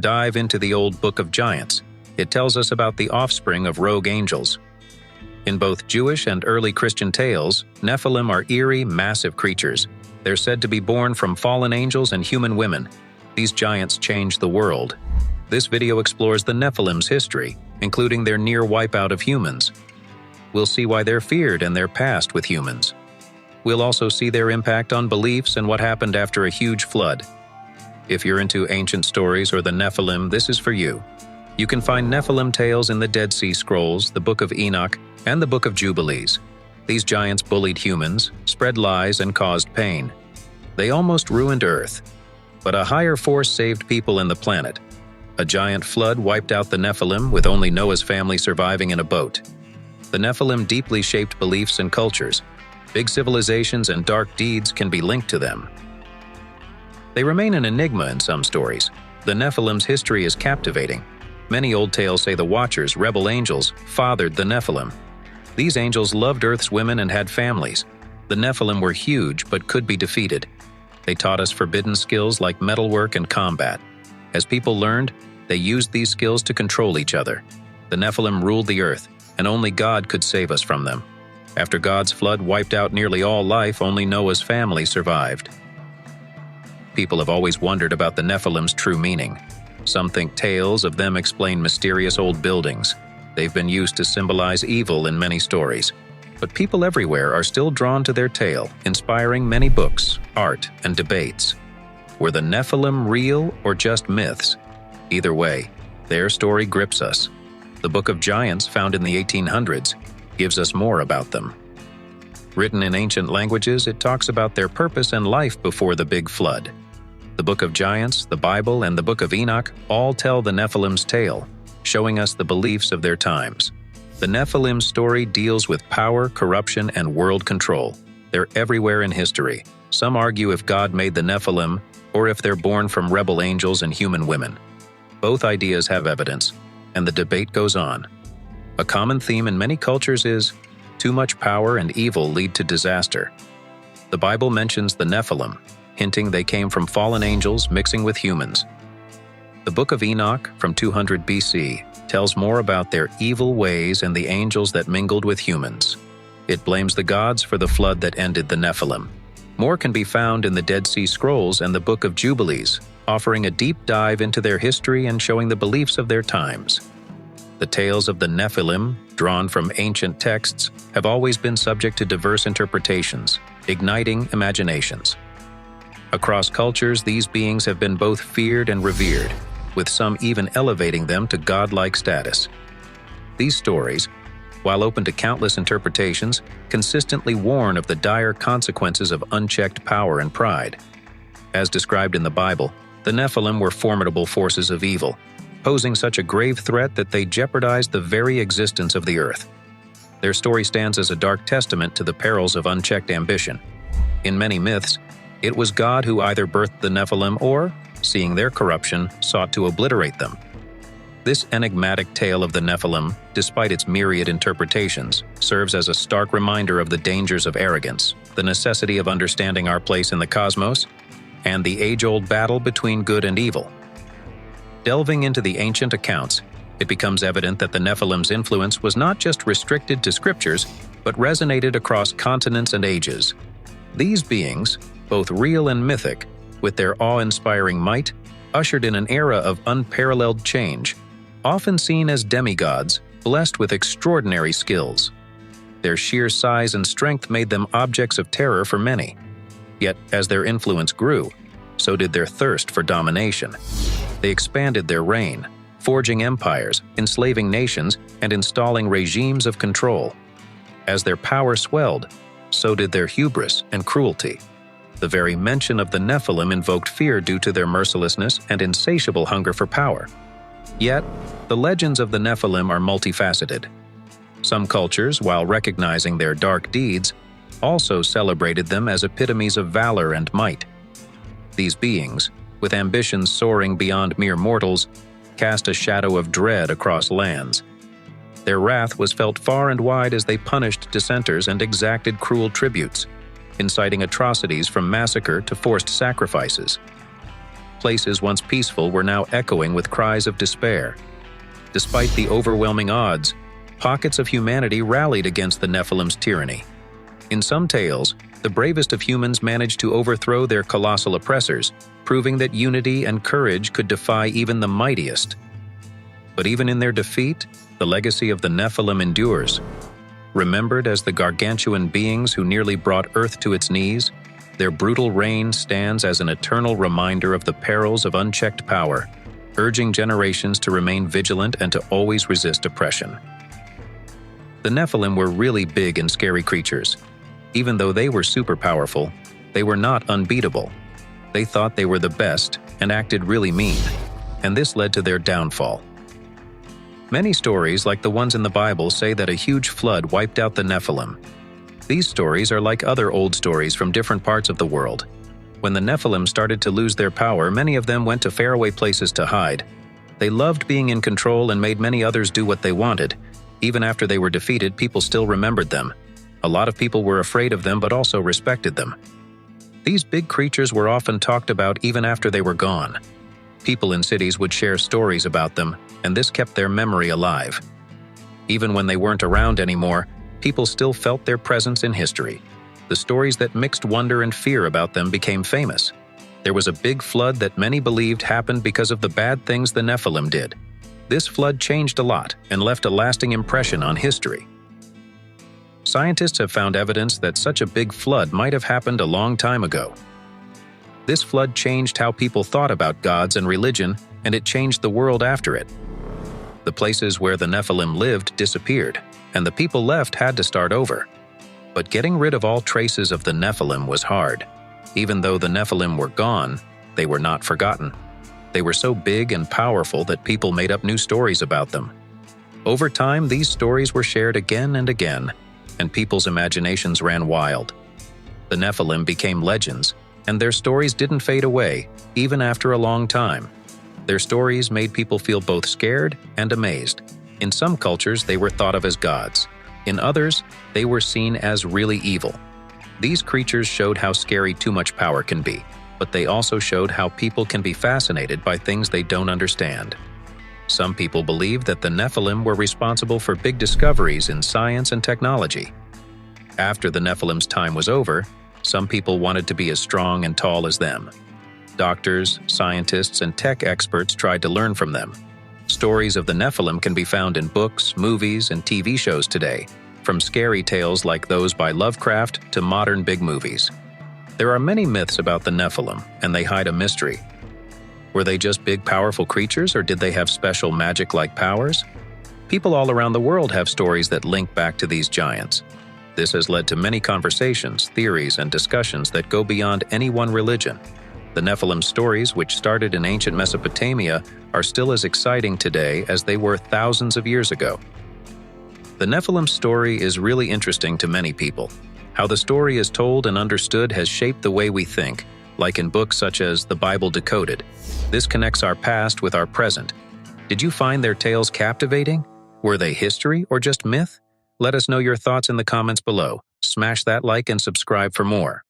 dive into the old Book of Giants. It tells us about the offspring of rogue angels. In both Jewish and early Christian tales, Nephilim are eerie, massive creatures. They're said to be born from fallen angels and human women. These giants changed the world. This video explores the Nephilim's history, including their near wipeout of humans. We'll see why they're feared and their past with humans. We'll also see their impact on beliefs and what happened after a huge flood. If you're into ancient stories or the Nephilim, this is for you. You can find Nephilim tales in the Dead Sea Scrolls, the Book of Enoch, and the Book of Jubilees. These giants bullied humans, spread lies, and caused pain. They almost ruined Earth. But a higher force saved people and the planet. A giant flood wiped out the Nephilim, with only Noah's family surviving in a boat. The Nephilim deeply shaped beliefs and cultures. Big civilizations and dark deeds can be linked to them. They remain an enigma in some stories. The Nephilim's history is captivating. Many old tales say the Watchers, rebel angels, fathered the Nephilim. These angels loved Earth's women and had families. The Nephilim were huge but could be defeated. They taught us forbidden skills like metalwork and combat. As people learned, they used these skills to control each other. The Nephilim ruled the earth, and only God could save us from them. After God's flood wiped out nearly all life, only Noah's family survived. People have always wondered about the Nephilim's true meaning. Some think tales of them explain mysterious old buildings. They've been used to symbolize evil in many stories. But people everywhere are still drawn to their tale, inspiring many books, art, and debates. Were the Nephilim real or just myths? Either way, their story grips us. The Book of Giants, found in the 1800s, gives us more about them. Written in ancient languages, it talks about their purpose and life before the Big Flood. The Book of Giants, the Bible, and the Book of Enoch all tell the Nephilim's tale, showing us the beliefs of their times. The Nephilim's story deals with power, corruption, and world control. They're everywhere in history. Some argue if God made the Nephilim, or if they're born from rebel angels and human women. Both ideas have evidence, and the debate goes on. A common theme in many cultures is, too much power and evil lead to disaster. The Bible mentions the Nephilim, hinting they came from fallen angels mixing with humans. The Book of Enoch, from 200 BC, tells more about their evil ways and the angels that mingled with humans. It blames the gods for the flood that ended the Nephilim. More can be found in the Dead Sea Scrolls and the Book of Jubilees, offering a deep dive into their history and showing the beliefs of their times. The tales of the Nephilim, drawn from ancient texts, have always been subject to diverse interpretations, igniting imaginations. Across cultures, these beings have been both feared and revered, with some even elevating them to godlike status. These stories, while open to countless interpretations, consistently warn of the dire consequences of unchecked power and pride. As described in the Bible, the Nephilim were formidable forces of evil, posing such a grave threat that they jeopardized the very existence of the earth. Their story stands as a dark testament to the perils of unchecked ambition. In many myths, it was God who either birthed the Nephilim or, seeing their corruption, sought to obliterate them. This enigmatic tale of the Nephilim, despite its myriad interpretations, serves as a stark reminder of the dangers of arrogance, the necessity of understanding our place in the cosmos, and the age-old battle between good and evil. Delving into the ancient accounts, it becomes evident that the Nephilim's influence was not just restricted to scriptures, but resonated across continents and ages. These beings, both real and mythic, with their awe-inspiring might, ushered in an era of unparalleled change, often seen as demigods, blessed with extraordinary skills. Their sheer size and strength made them objects of terror for many. Yet, as their influence grew, so did their thirst for domination. They expanded their reign, forging empires, enslaving nations, and installing regimes of control. As their power swelled, so did their hubris and cruelty. The very mention of the Nephilim invoked fear due to their mercilessness and insatiable hunger for power. Yet, the legends of the Nephilim are multifaceted. Some cultures, while recognizing their dark deeds, also celebrated them as epitomes of valor and might. These beings, with ambitions soaring beyond mere mortals, cast a shadow of dread across lands. Their wrath was felt far and wide as they punished dissenters and exacted cruel tributes, inciting atrocities from massacre to forced sacrifices. Places once peaceful were now echoing with cries of despair. Despite the overwhelming odds, pockets of humanity rallied against the Nephilim's tyranny. In some tales, the bravest of humans managed to overthrow their colossal oppressors, proving that unity and courage could defy even the mightiest. But even in their defeat, the legacy of the Nephilim endures. Remembered as the gargantuan beings who nearly brought Earth to its knees, their brutal reign stands as an eternal reminder of the perils of unchecked power, urging generations to remain vigilant and to always resist oppression. The Nephilim were really big and scary creatures. Even though they were super powerful, they were not unbeatable. They thought they were the best and acted really mean, and this led to their downfall. Many stories, like the ones in the Bible, say that a huge flood wiped out the Nephilim. These stories are like other old stories from different parts of the world. When the Nephilim started to lose their power, many of them went to faraway places to hide. They loved being in control and made many others do what they wanted. Even after they were defeated, people still remembered them. A lot of people were afraid of them but also respected them. These big creatures were often talked about even after they were gone. People in cities would share stories about them, and this kept their memory alive. Even when they weren't around anymore, people still felt their presence in history. The stories that mixed wonder and fear about them became famous. There was a big flood that many believed happened because of the bad things the Nephilim did. This flood changed a lot and left a lasting impression on history. Scientists have found evidence that such a big flood might have happened a long time ago. This flood changed how people thought about gods and religion, and it changed the world after it. The places where the Nephilim lived disappeared, and the people left had to start over. But getting rid of all traces of the Nephilim was hard. Even though the Nephilim were gone, they were not forgotten. They were so big and powerful that people made up new stories about them. Over time, these stories were shared again and again, and people's imaginations ran wild. The Nephilim became legends, and their stories didn't fade away, even after a long time. Their stories made people feel both scared and amazed. In some cultures, they were thought of as gods. In others, they were seen as really evil. These creatures showed how scary too much power can be, but they also showed how people can be fascinated by things they don't understand. Some people believed that the Nephilim were responsible for big discoveries in science and technology. After the Nephilim's time was over, some people wanted to be as strong and tall as them. Doctors, scientists, and tech experts tried to learn from them. Stories of the Nephilim can be found in books, movies, and TV shows today, from scary tales like those by Lovecraft to modern big movies. There are many myths about the Nephilim, and they hide a mystery. Were they just big, powerful creatures, or did they have special magic-like powers? People all around the world have stories that link back to these giants. This has led to many conversations, theories, and discussions that go beyond any one religion. The Nephilim stories, which started in ancient Mesopotamia, are still as exciting today as they were thousands of years ago. The Nephilim story is really interesting to many people. How the story is told and understood has shaped the way we think, like in books such as The Bible Decoded. This connects our past with our present. Did you find their tales captivating? Were they history or just myth? Let us know your thoughts in the comments below. Smash that like and subscribe for more.